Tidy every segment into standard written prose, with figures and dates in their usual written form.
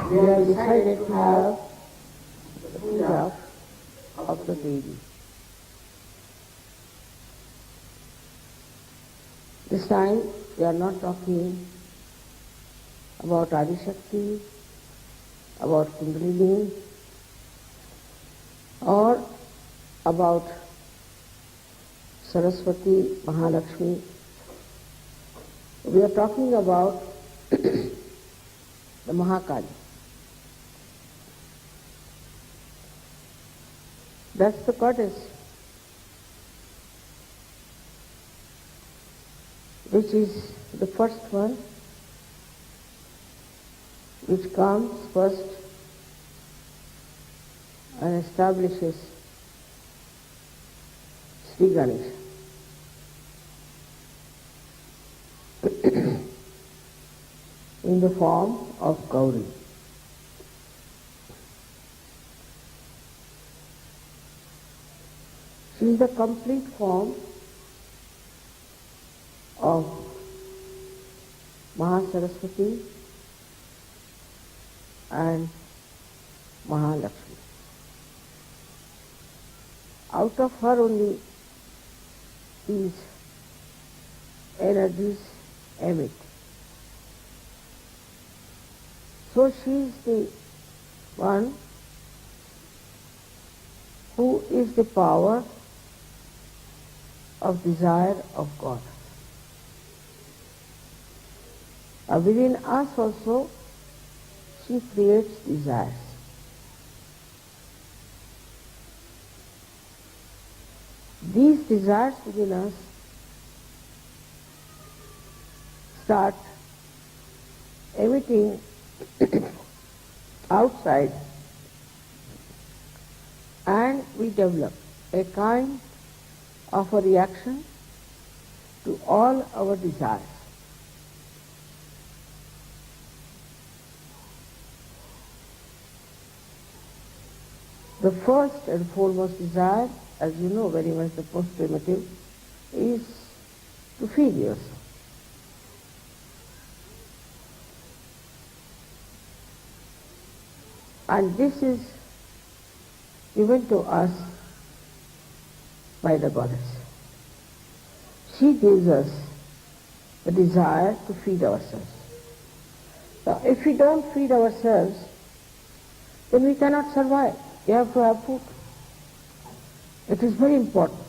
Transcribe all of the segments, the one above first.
we have decided to have the puja of the Devi. This time we are not talking about Adi Shakti, about Kundalini, or about Saraswati, Mahalakshmi. We are talking about the Mahakali. That's the goddess which is the first one, which comes first and establishes Sri Ganesha. In the form of Gauri. She is the complete form of Mahasaraswati and Mahalakshmi. Out of her only these energies emit. So she is the one who is the power of desire of God. Within us also she creates desires. These desires within us start emitting outside, and we develop a kind of a reaction to all our desires. The first and foremost desire, as you know very much, the most primitive, is to feed yourself. And this is given to us by the goddess. She gives us the desire to feed ourselves. Now, if we don't feed ourselves, then we cannot survive. We have to have food. It is very important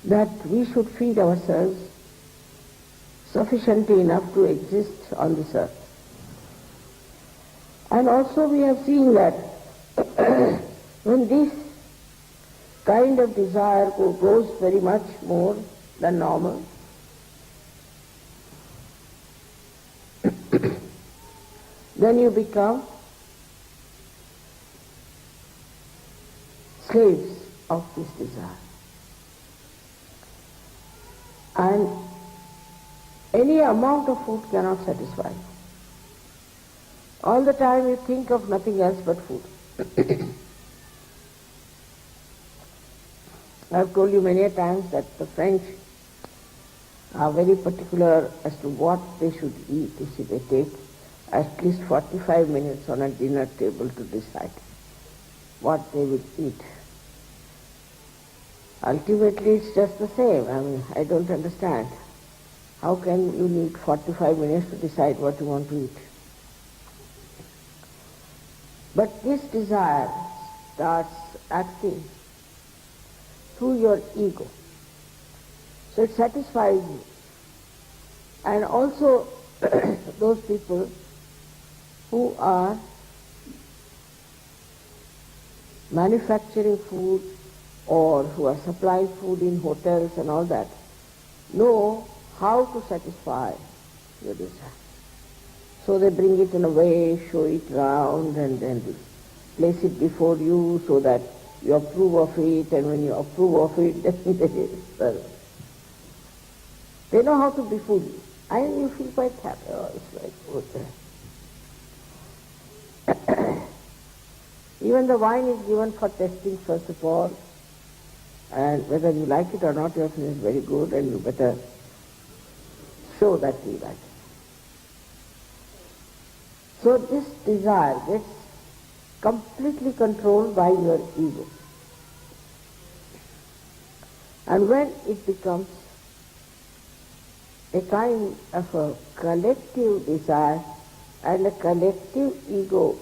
that we should feed ourselves sufficiently enough to exist on this earth. And also we have seen that when this kind of desire grows very much more than normal, then you become slaves of this desire. And any amount of food cannot satisfy you. All the time you think of nothing else but food. I have told you many a times that the French are very particular as to what they should eat. You see, they take at least 45 minutes on a dinner table to decide what they will eat. Ultimately it's just the same. I mean, I don't understand. How can you need 45 minutes to decide what you want to eat? But this desire starts acting through your ego. So it satisfies you. And also those people who are manufacturing food or who are supplying food in hotels and all that know how to satisfy your desire. So they bring it in a way, show it round, and then place it before you so that you approve of it, and when you approve of it, then they know how to befool you. And you feel quite happy. Oh, it's like good. Even the wine is given for testing first of all, and whether you like it or not, you have to say it's very good, and you better show that you like it. So this desire gets completely controlled by your ego. And when it becomes a kind of a collective desire and a collective ego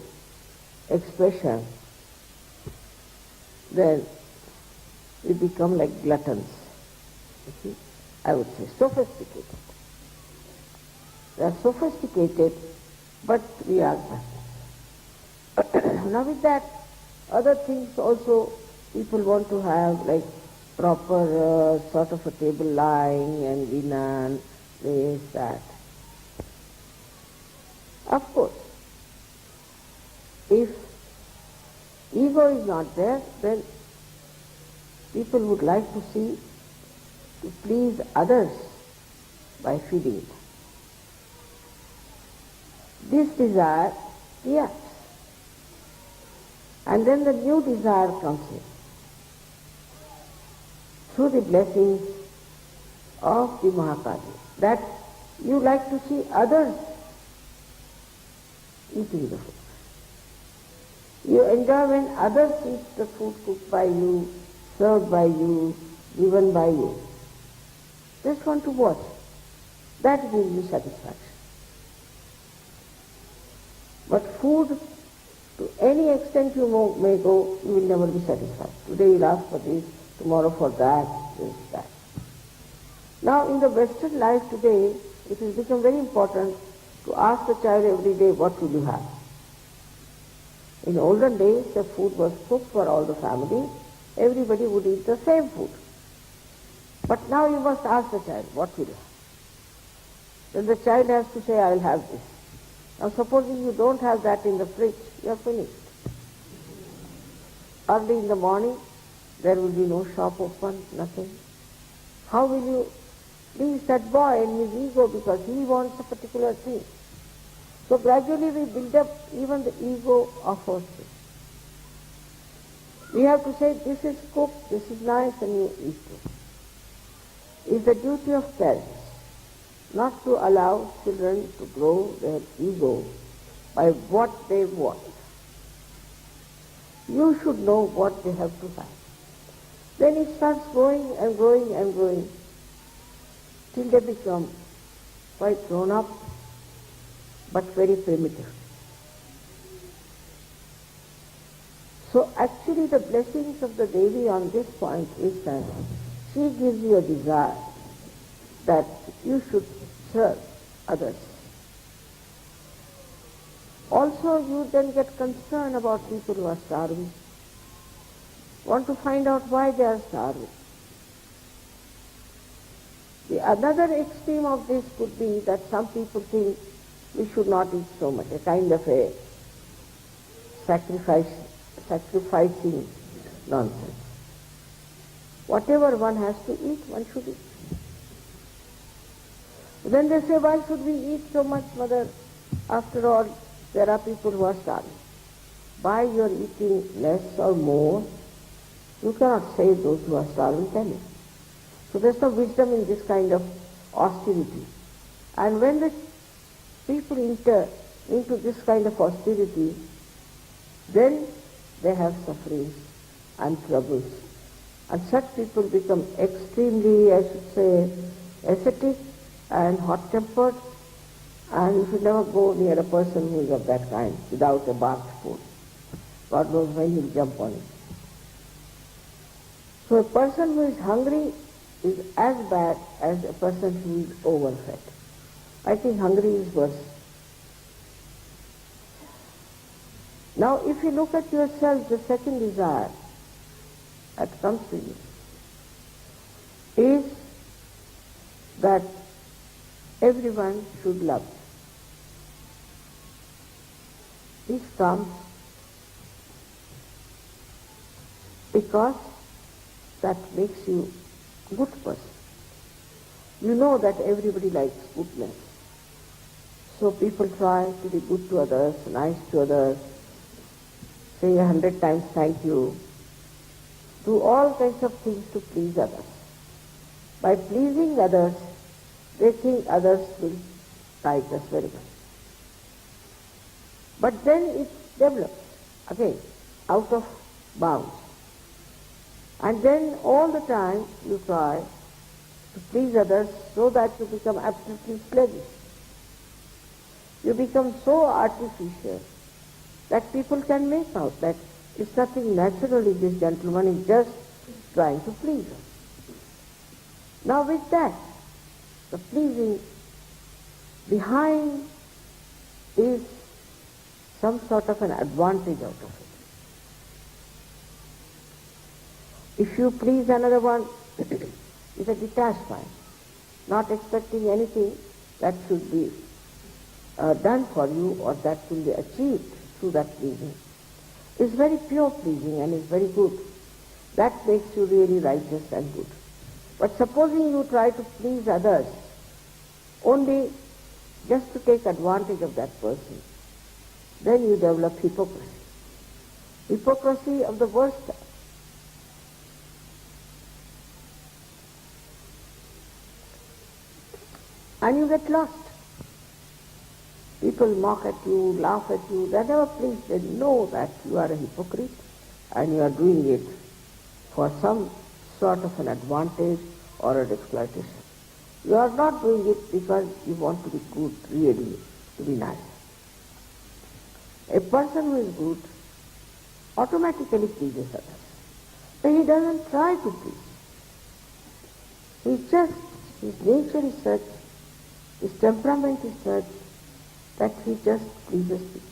expression, then we become like gluttons. You see? I would say sophisticated. We are sophisticated, but we are gluttons. Now with that, other things also people want to have, like proper sort of a table lying and dinner, this, that. Of course, if ego is not there, then people would like to see, to please others by feeding it. This desire reacts. And then the new desire comes in. Through the blessings of the Mahakali, that you like to see others eating the food. You enjoy when others eat the food cooked by you, served by you, given by you. Just want to watch. That gives you satisfaction. But food, to any extent you may go, you will never be satisfied. Today you'll ask for this, tomorrow for that, this, that. Now in the Western life today, it has become very important to ask the child every day, what will you have? In olden days, the food was cooked for all the family. Everybody would eat the same food. But now you must ask the child, what will you have? Then the child has to say, I will have this. Now supposing you don't have that in the fridge, you are finished. Early in the morning, there will be no shop open, nothing. How will you please that boy in his ego because he wants a particular thing? So gradually we build up even the ego of ourselves. We have to say, this is cooked, this is nice, and you eat it. It's the duty of parents not to allow children to grow their ego by what they want. You should know what they have to have. Then it starts growing and growing and growing till they become quite grown up but very primitive. So actually the blessings of the Devi on this point is that she gives you a desire that you should serve others. Also you then get concerned about people who are starving. Want to find out why they are starving. The other extreme of this could be that some people think we should not eat so much, a kind of a sacrificing nonsense. Whatever one has to eat, one should eat. Then they say, why should we eat so much, mother? After all, there are people who are starving. By your eating less or more, you cannot save those who are starving, can you? So there's no wisdom in this kind of austerity. And when the people enter into this kind of austerity, then they have sufferings and troubles. And such people become extremely, I should say, ascetic and hot-tempered, and you should never go near a person who is of that kind without a barked food. God knows when he'll jump on it. So a person who is hungry is as bad as a person who is overfed. I think hungry is worse. Now if you look at yourself, the second desire that comes to you is that everyone should love. This comes because that makes you a good person. You know that everybody likes goodness. So people try to be good to others, nice to others, say 100 times thank you, do all kinds of things to please others. By pleasing others, they think others will like us very much. But then it develops again out of bounds. And then all the time you try to please others so that you become absolutely slavish. You become so artificial that people can make out that it's nothing natural if this gentleman is just trying to please us. Now with that, the pleasing behind is some sort of an advantage out of it. If you please another one with a detached mind, not expecting anything that should be done for you or that will be achieved through that pleasing, is very pure pleasing and is very good. That makes you really righteous and good. But supposing you try to please others only just to take advantage of that person, then you develop hypocrisy. Hypocrisy of the worst type. And you get lost. People mock at you, laugh at you, they are never pleased. They know that you are a hypocrite and you are doing it for some sort of an advantage or an exploitation. You are not doing it because you want to be good, really, to be nice. A person who is good automatically pleases others. But he doesn't try to please. His nature is such, his temperament is such, that he just pleases people.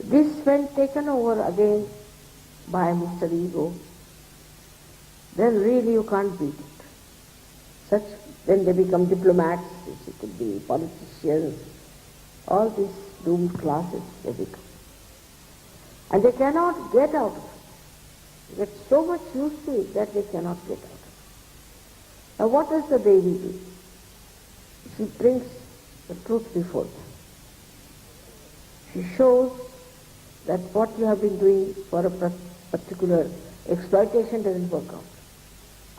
This, when taken over again by Mr. Ego, then really you can't beat it. Then they become diplomats, it could be politicians, all these doomed classes they become. And they cannot get out of it. They get so much used to it that they cannot get out of it. Now what does the Devi do? She brings the truth before them. She shows that what you have been doing for a particular exploitation doesn't work out.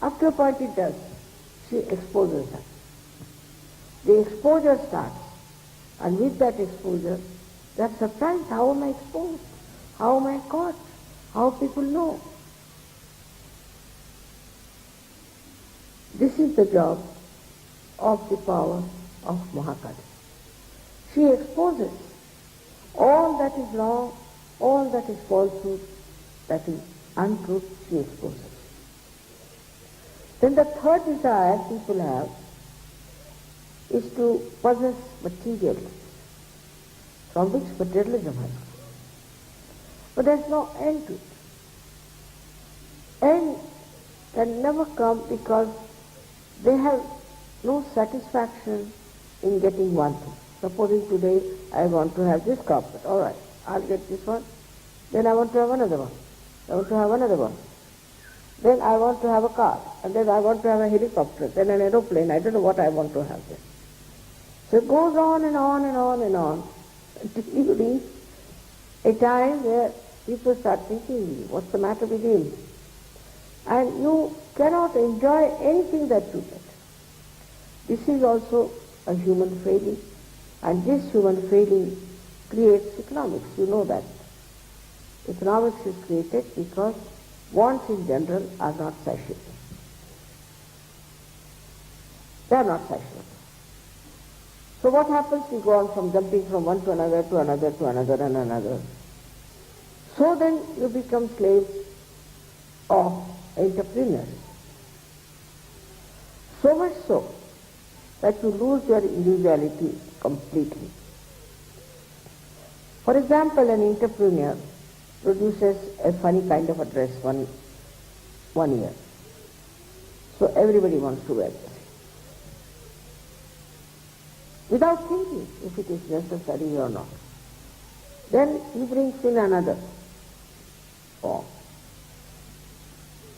After a point it does. She exposes them. The exposure starts. And with that exposure, they're surprised. How am I exposed? How am I caught? How people know? This is the job of the power of Mahakali. She exposes all that is wrong, all that is falsehood, that is untruth, she exposes. Then the third desire people have is to possess materialism, from which materialism has come. But there's no end to it. End can never come because they have no satisfaction in getting one thing. Supposing today I want to have this carpet, all right, I'll get this one. Then I want to have another one. I want to have another one. Then I want to have a car. And then I want to have a helicopter. Then an aeroplane. I don't know what I want to have then. So it goes on and on and on and on until you reach a time where people start thinking, what's the matter with him? And you cannot enjoy anything that you get. This is also a human failing. And this human failing creates economics. You know that. Economics is created because wants in general are not satiable. They are not satiable. So what happens? We go on from jumping from one to another, to another, to another and another. So then you become slaves of entrepreneurs. So much so that you lose your individuality completely. For example, an entrepreneur produces a funny kind of a dress one year. So everybody wants to wear this. Without thinking if it is necessary or not. Then he brings in another form.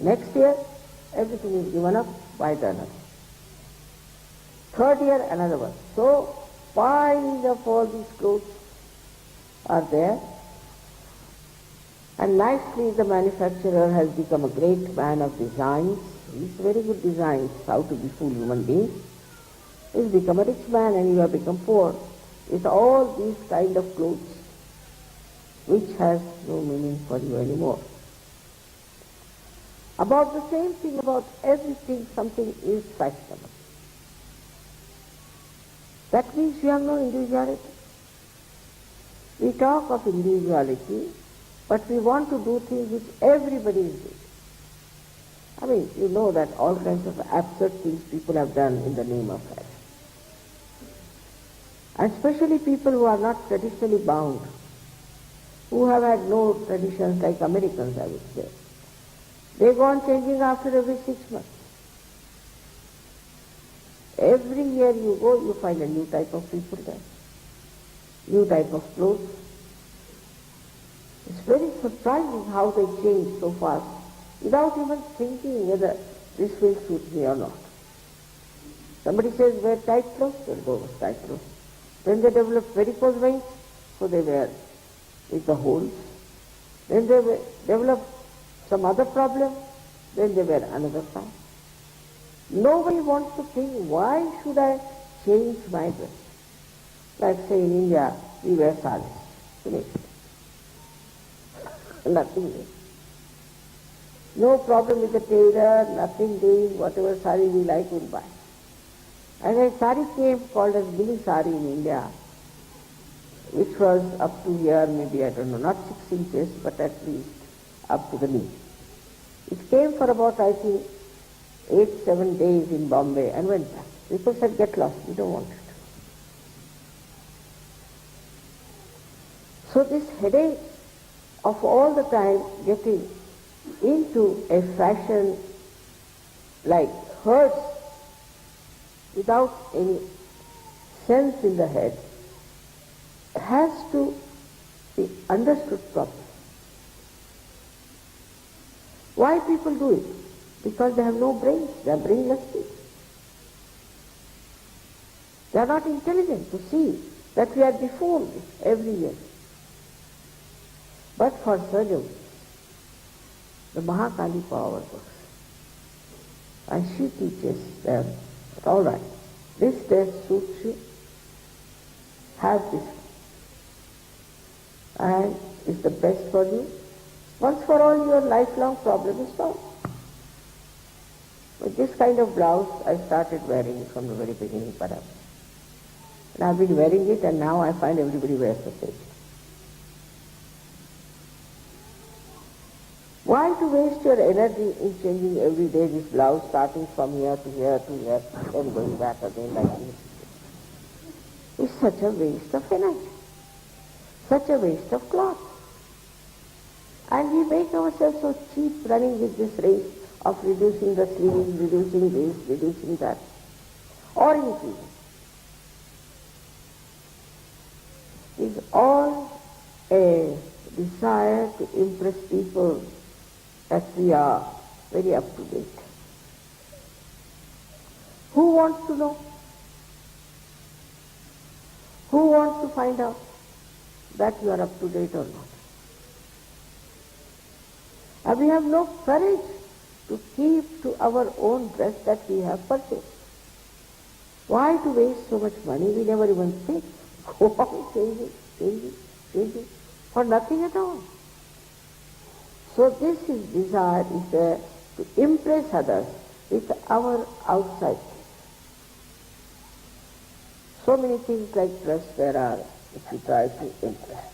Next year, everything is given up by the another. Third year, another one. So piles of all these clothes are there. And nicely the manufacturer has become a great man of designs. He's very good designs, how to befool human beings. He's become a rich man and you have become poor. with all these kind of clothes, which has no meaning for you anymore. About the same thing, about everything, something is fashionable. That means we have no individuality. We talk of individuality, but we want to do things which everybody is doing. I mean, you know that all kinds of absurd things people have done in the name of fashion. And especially people who are not traditionally bound, who have had no traditions like Americans, I would say. They go on changing after every 6 months. Every year you go, you find a new type of people there, new type of clothes. It's very surprising how they change so fast without even thinking whether this will suit me or not. Somebody says wear tight clothes, they'll go with tight clothes. Then they develop varicose veins, so they wear with the holes. Then they develop some other problem, then they wear another kind. Nobody wants to think, why should I change my dress? Like say in India, we wear saris. Finish. Nothing. No problem with the tailor, nothing doing, whatever sari we like we'll buy. And a sari came called as mini sari in India, which was up to here, maybe, I don't know, not 6 inches, but at least up to the knee. It came for about, I think, 8-7 days in Bombay and went back. People said, get lost, we don't want it. So this headache of all the time getting into a fashion like hers without any sense in the head has to be understood properly. Why people do it? Because they have no brains, they are brainless people. They are not intelligent to see that we are deformed every year. But for surgeons, the Mahakali power works. And she teaches them, all right, this dress suits you, have this, and is the best for you. Once for all, your lifelong problem is solved. With this kind of blouse, I started wearing it from the very beginning, perhaps. And I've been wearing it, and now I find everybody wears the same. Why to waste your energy in changing every day this blouse, starting from here to here to here, then going back again like this? It's such a waste of energy, such a waste of cloth. And we make ourselves so cheap running with this race of reducing the sleeves, reducing this, reducing that, or increasing. It's all a desire to impress people that we are very up to date. Who wants to know? Who wants to find out that you are up to date or not? And we have no courage to keep to our own dress that we have purchased. Why to waste so much money? We never even think. Go on changing, for nothing at all. So this is desire is there to impress others with our outside. So many things like dress there are if you try to impress.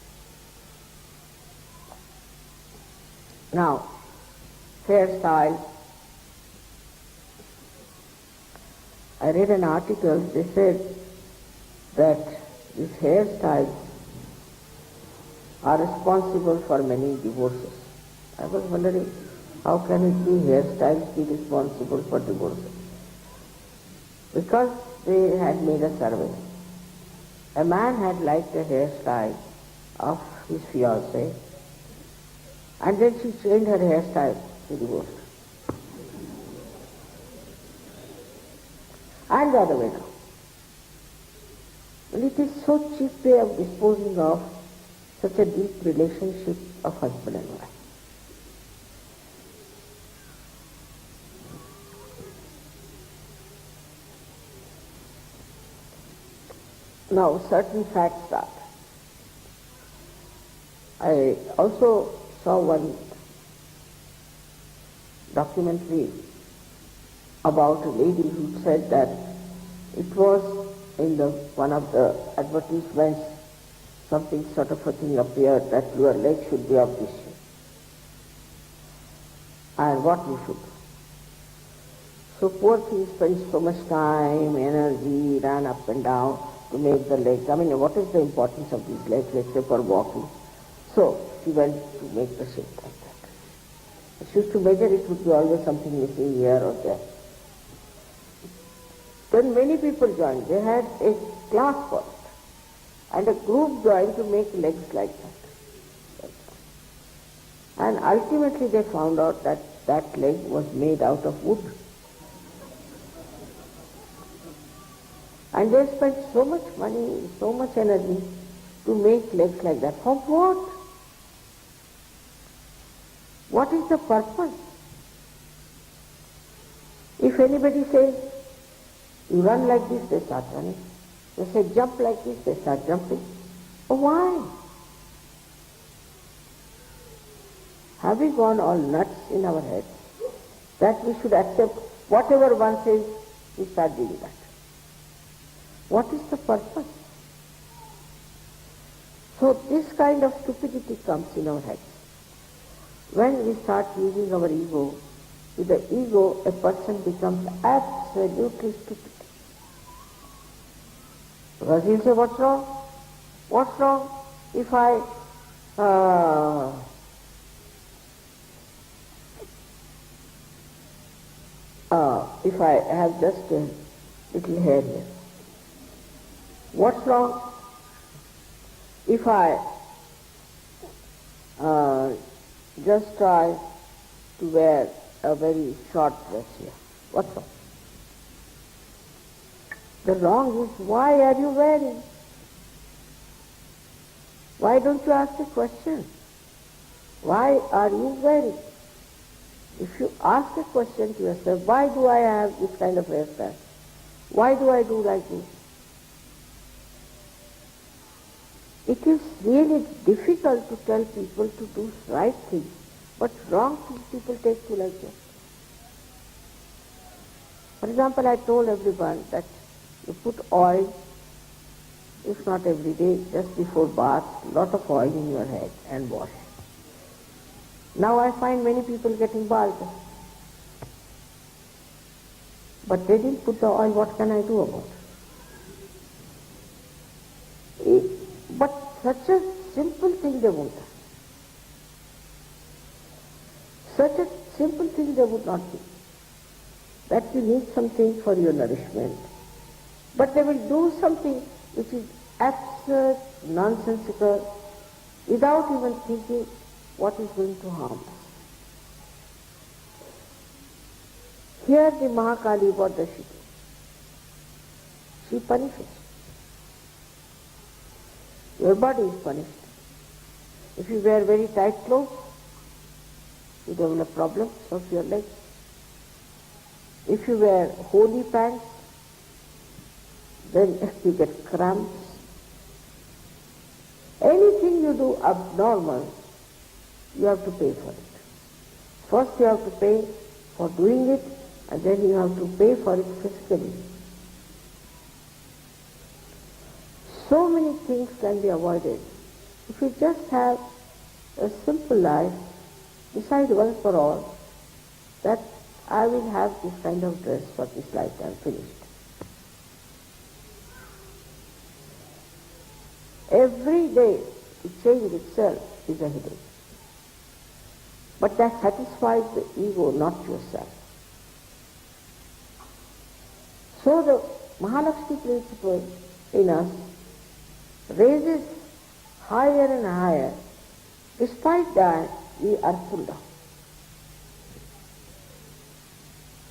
Now, hairstyle. I read an article, they said that these hairstyles are responsible for many divorces. I was wondering, how can it be hairstyles be responsible for divorces? Because they had made a survey. A man had liked a hairstyle of his fiancée, and then she changed her hairstyle to divorce. And the other way now. And it is so cheap way of disposing of such a deep relationship of husband and wife. Now certain facts are. I also saw one documentary about a lady who said that it was in one of the advertisements, something sort of a thing appeared that your leg should be of this shape. And what you should do. So poor thing spends so much time, energy, ran up and down to make the legs. I mean, what is the importance of these legs, let's say, for walking? So she went to make the shape like that. She used to measure it would be always something missing here or there. Then many people joined. They had a class for it. And a group joined to make legs like that. And ultimately they found out that that leg was made out of wood. And they spent so much money, so much energy to make legs like that. For what? What is the purpose? If anybody says, you run like this, they start running. They say, jump like this, they start jumping. Oh, why? Have we gone all nuts in our heads that we should accept whatever one says, we start doing that? What is the purpose? So this kind of stupidity comes in our heads. When we start using our ego, with the ego a person becomes absolutely stupid. Because he'll say, what's wrong? What's wrong if I have just a little hair here? What's wrong if I just try to wear a very short dress here? What's wrong? The wrong is, why are you wearing? Why don't you ask a question? Why are you wearing? If you ask a question to yourself, why do I have this kind of hairstyle? Why do I do like this? It is really difficult to tell people to do right things, but wrong things people take to like that. For example, I told everyone that you put oil, if not every day, just before bath, lot of oil in your head and wash. Now I find many people getting bald. But they didn't put the oil, what can I do about it? But such a simple thing they won't do. Such a simple thing they would not do. That you need something for your nourishment. But they will do something which is absurd, nonsensical, without even thinking what is going to harm us. Here the Mahakali, what does she do? She punishes. Your body is punished. If you wear very tight clothes, you develop problems of your legs. If you wear holy pants, then you get cramps. Anything you do abnormal, you have to pay for it. First you have to pay for doing it, and then you have to pay for it physically. So many things can be avoided if you just have a simple life, decide once for all that I will have this kind of dress for this lifetime, finished. Every day to change itself is a headache. But that satisfies the ego, not yourself. So the Mahalakshmi principle in us raises higher and higher. Despite that, we are pulled down.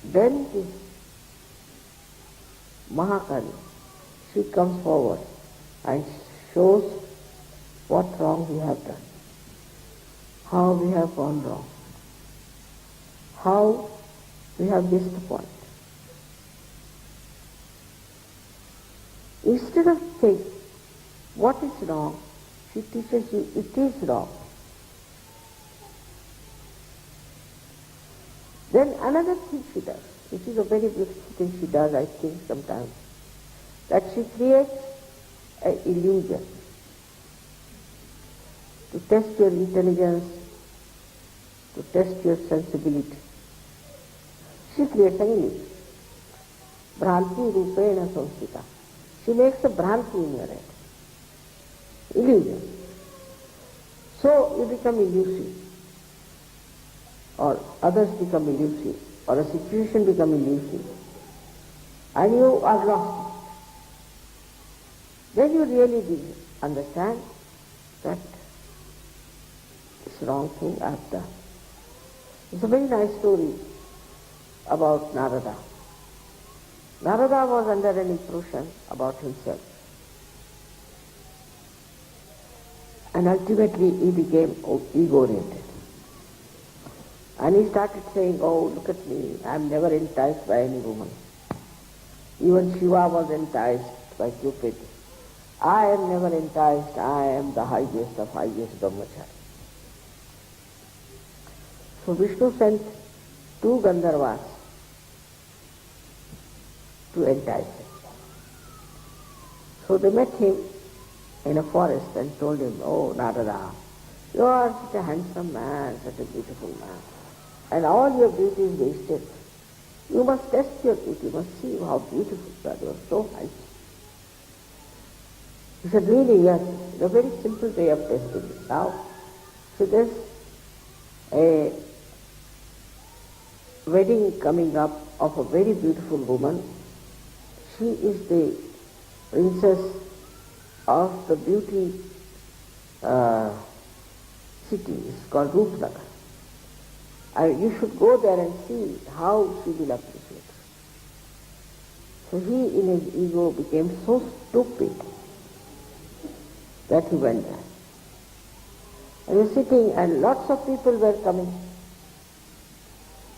Then this Mahakali, she comes forward and shows what wrong we have done, how we have gone wrong, how we have missed the point. Instead of saying what is wrong, she teaches you it is wrong. Then another thing she does, which is a very beautiful thing she does, I think sometimes, that she creates an illusion to test your intelligence, to test your sensibility. She creates an illusion. Bhranti rupena samsita. She makes a bhranti in your head. Illusion. So you become elusive, or others become elusive, or a situation become elusive, and you are lost. Then you really understand that this wrong thing I have done. It's a very nice story about Narada. Narada was under an impression about himself. And ultimately he became ego-oriented. And he started saying, oh, look at me, I am never enticed by any woman. Even Shiva was enticed by Cupid. I am never enticed, I am the highest of highest brahmachari. So Vishnu sent two Gandharvas to entice him. So they met him in a forest and told him, oh Narada, you are such a handsome man, such a beautiful man, and all your beauty is wasted. You must test your beauty, you must see how beautiful you are, you are so handsome. He said, really, yes, it's a very simple way of testing it. Now, so there's a wedding coming up of a very beautiful woman. She is the princess of the beauty city. It's called Rupnagar. You should go there and see how she will appreciate. So he in his ego became so stupid that he went there. And he was sitting and lots of people were coming.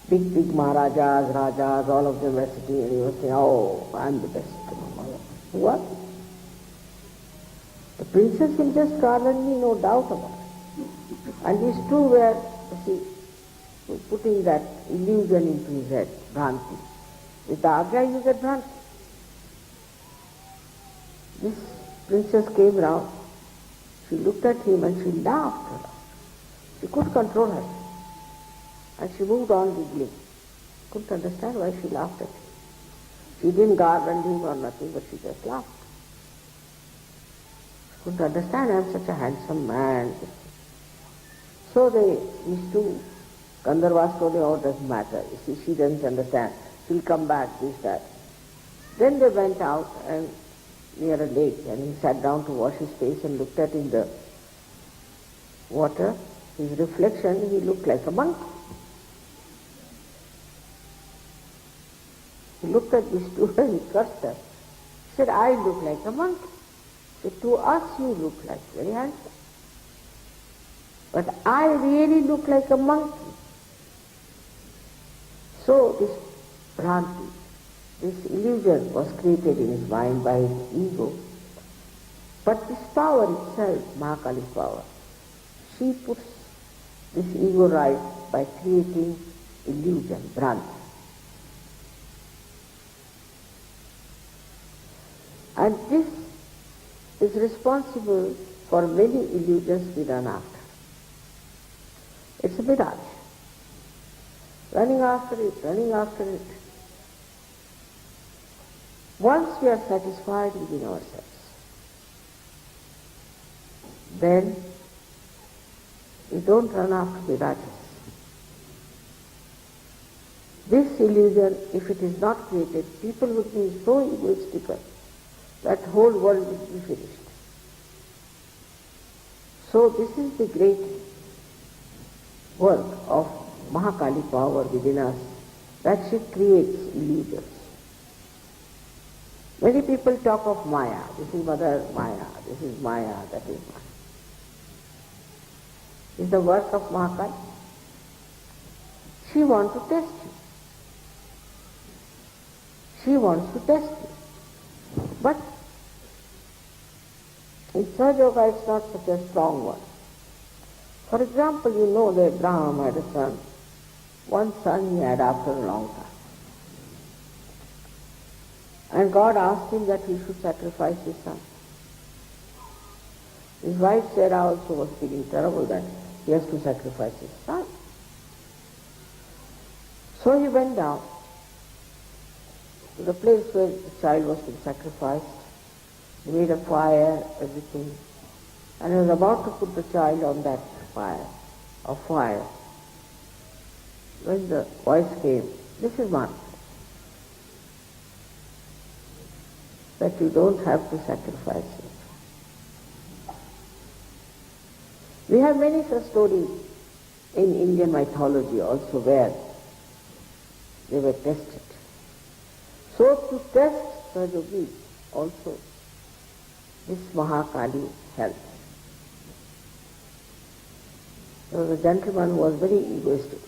Big Maharajas, Rajas, all of them were sitting and he was saying, oh, I'm the best. What? The princess will just garland me, no doubt about it. And these two were, putting that illusion into his head, Bhranti. With the Agya you get Bhranti. This princess came round, she looked at him and she laughed. She couldn't control her. And she moved on giggling. Couldn't understand why she laughed at him. She didn't garland him or nothing, but she just laughed. She couldn't understand, I'm such a handsome man. So these two Gandharvas told him, oh, it doesn't matter. You see, she doesn't understand. She'll come back, this, that. Then they went out and near a lake and he sat down to wash his face and looked at in the water. His reflection, he looked like a monk. He looked at these two and he cursed her. He said, I look like a monk. He said, to us you look like very handsome. But I really look like a monkey. So this Bhranti, this illusion was created in his mind by his ego. But this power itself, Mahakali's power, she puts this ego right by creating illusion, Bhranti. And this is responsible for many illusions we run after. It's a mirage. Running after it, running after it. Once we are satisfied within ourselves, then we don't run after mirages. This illusion, if it is not created, people would be so egoistical that whole world would be finished. So this is the great work of Mahakali power within us, that she creates illusions. Many people talk of Maya. This is Mother Maya, this is Maya, that is Maya. Is the work of Mahakali. She wants to test you. She wants to test you. But In Sahaja Yoga it's not such a strong one. For example, you know that Abraham had a son. One son he had after a long time. And God asked him that he should sacrifice his son. His wife Sarah also was feeling terrible that he has to sacrifice his son. So he went down to the place where the child was to be sacrificed. He made a fire, everything. And he was about to put the child on that fire, when the voice came, this is one, that you don't have to sacrifice it. We have many such stories in Indian mythology also where they were tested. So to test the yogi also, this Mahakali helped. There was a gentleman who was very egoistic.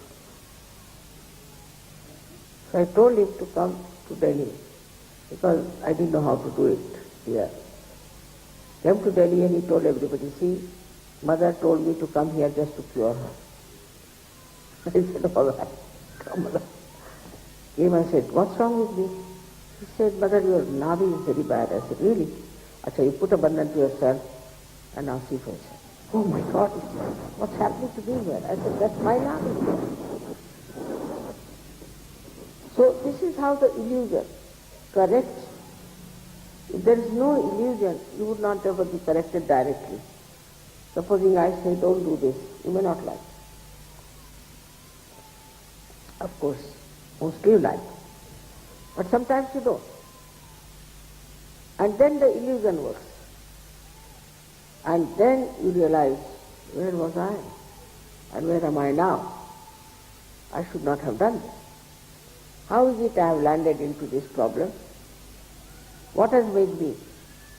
So I told him to come to Delhi because I didn't know how to do it here. Came to Delhi and he told everybody, see, mother told me to come here just to cure her. I said, all right, come mother. Came and said, what's wrong with me? He said, mother, your navi is very bad. I said, really? Achha, you put a bandhan to yourself and now see for yourself. Oh my God, what's happening to me here? I said, that's my navi. So this is how the illusion corrects. If there is no illusion, you would not ever be corrected directly. Supposing I say, don't do this, you may not like. Of course, mostly you like. But sometimes you don't. And then the illusion works. And then you realize, where was I? And where am I now? I should not have done this. How is it I have landed into this problem? What has made me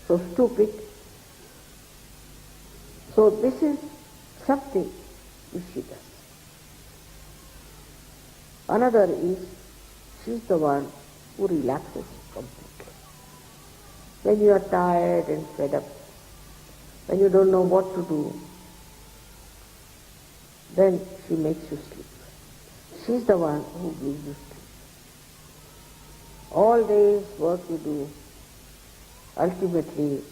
so stupid? So this is something which she does. Another is, she is the one who relaxes completely. When you are tired and fed up, when you don't know what to do, then she makes you sleep. She is the one who gives you sleep. All day's work you do, ultimately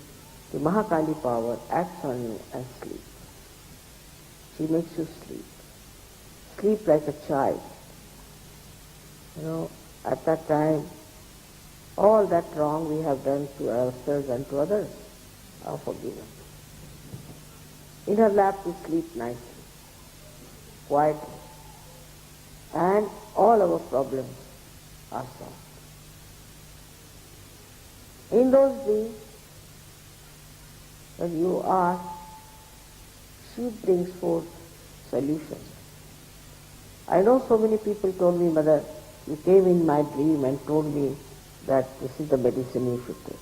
the Mahakali power acts on you and sleep. She makes you sleep. Sleep like a child. You know, at that time, all that wrong we have done to ourselves and to others are forgiven. In her lap we sleep nicely, quietly, and all our problems are solved. In those days, when you ask, she brings forth solutions. I know so many people told me, Mother, you came in my dream and told me that this is the medicine you should take.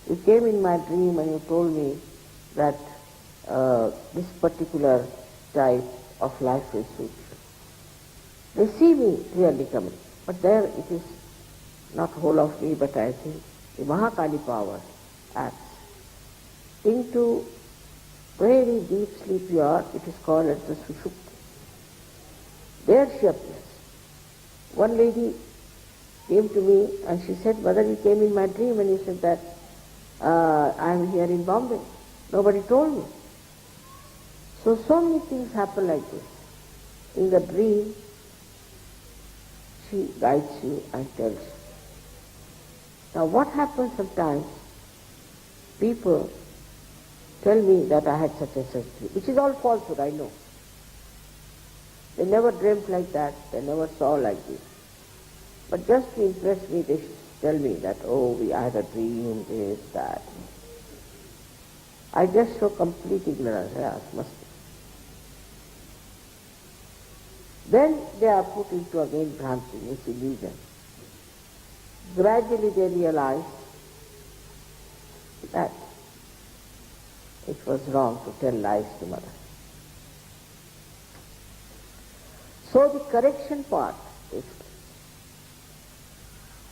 You came in my dream and you told me that this particular type of life will suit you. They see me clearly coming, but there it is not whole of me, but I think the Mahakali power acts. Into very deep sleep you are, it is called as the Sushupti. There she appears. One lady came to me and she said, Mother, you came in my dream and you said that I am here in Bombay. Nobody told me. So many things happen like this. In the dream, she guides you and tells you. Now what happens sometimes, people tell me that I had such a dream, which is all falsehood, I know. They never dreamt like that, they never saw like this. But just to impress me, they tell me that, I had a dream, this, that. I just show complete ignorance, yes, must be. Then they are put into again Bhranti, means illusion. Gradually they realize that it was wrong to tell lies to Mother. So the correction part is.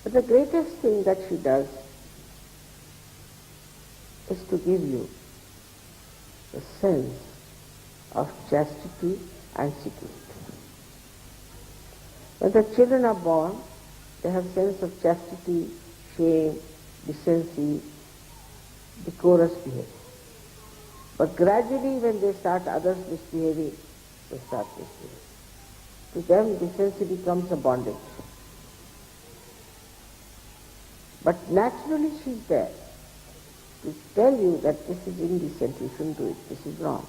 But the greatest thing that she does is to give you the sense of chastity and security. When the children are born, they have sense of chastity, shame, decency, decorous behavior. But gradually when they start others misbehaving, they start misbehaving. To them decency becomes a bondage. But naturally she is there to tell you that this is indecent, you shouldn't do it, this is wrong.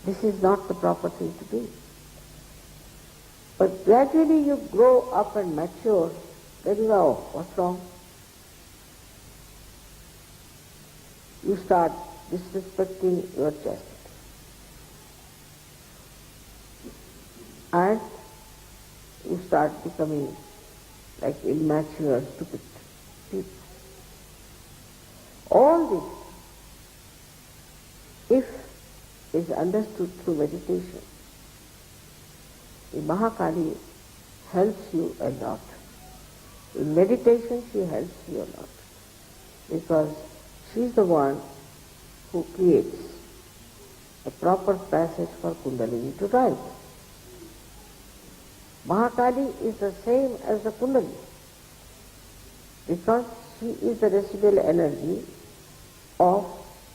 This is not the proper thing to do. But gradually you grow up and mature, then you know, what's wrong? You start disrespecting your chastity. And you start becoming like immature, stupid people. All this, if is understood through meditation, the Mahakali helps you a lot. In meditation she helps you a lot, because she is the one who creates a proper passage for Kundalini to rise. Mahakali is the same as the Kundalini, because she is the residual energy of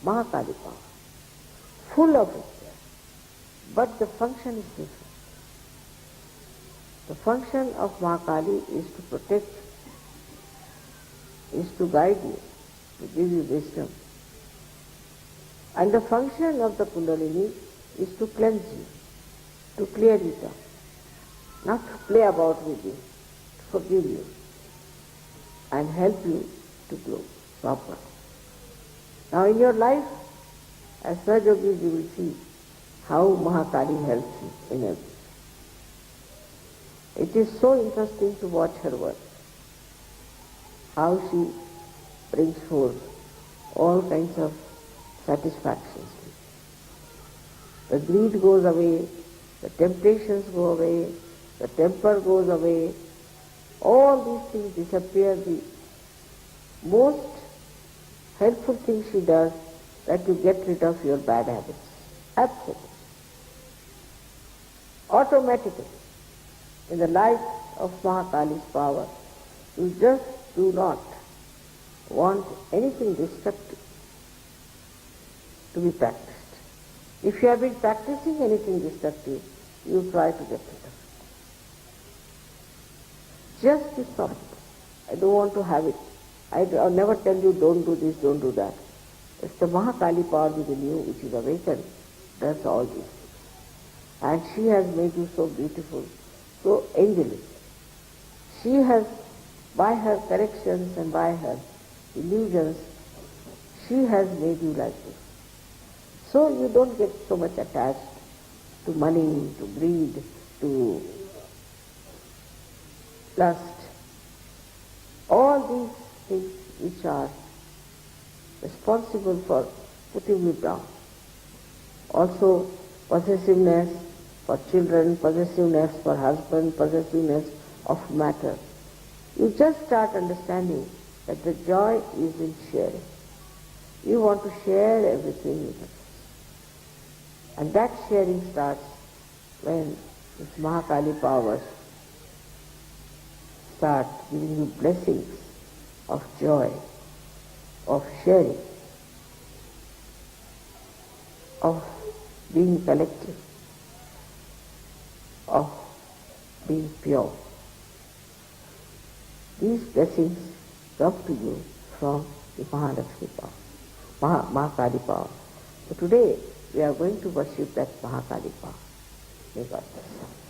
Mahakali power, full of it there. But the function is different. The function of Mahakali is to protect, is to guide you, to give you wisdom. And the function of the Kundalini is to cleanse you, to clear you down, not to play about with you, to forgive you and help you to grow properly. Now in your life, as Sajogis, you will see how Mahakali helps you in everything. It is so interesting to watch her work, how she brings forth all kinds of satisfactions. The greed goes away, the temptations go away, the temper goes away, all these things disappear. The most helpful thing she does, that you get rid of your bad habits. Absolutely. Automatically. In the light of Mahakali's power, you just do not want anything destructive to be practiced. If you have been practicing anything destructive, you try to get rid of it. Just to stop it. I don't want to have it. I'll never tell you don't do this, don't do that. It's the Mahakali power within you which is awakened, does all these things. And she has made you so beautiful, so angelic. She has, by her corrections and by her illusions, she has made you like this. So you don't get so much attached to money, to greed, to lust. All these things which are responsible for putting you down. Also possessiveness for children, possessiveness for husband, possessiveness of matter. You just start understanding that the joy is in sharing. You want to share everything with others. And that sharing starts when this Mahakali powers start giving you blessings of joy, of sharing, of being collective, of being pure. These blessings come to you from the Mahalakshmi power, Mahakali power. So today we are going to worship that Mahakali power. May God bless.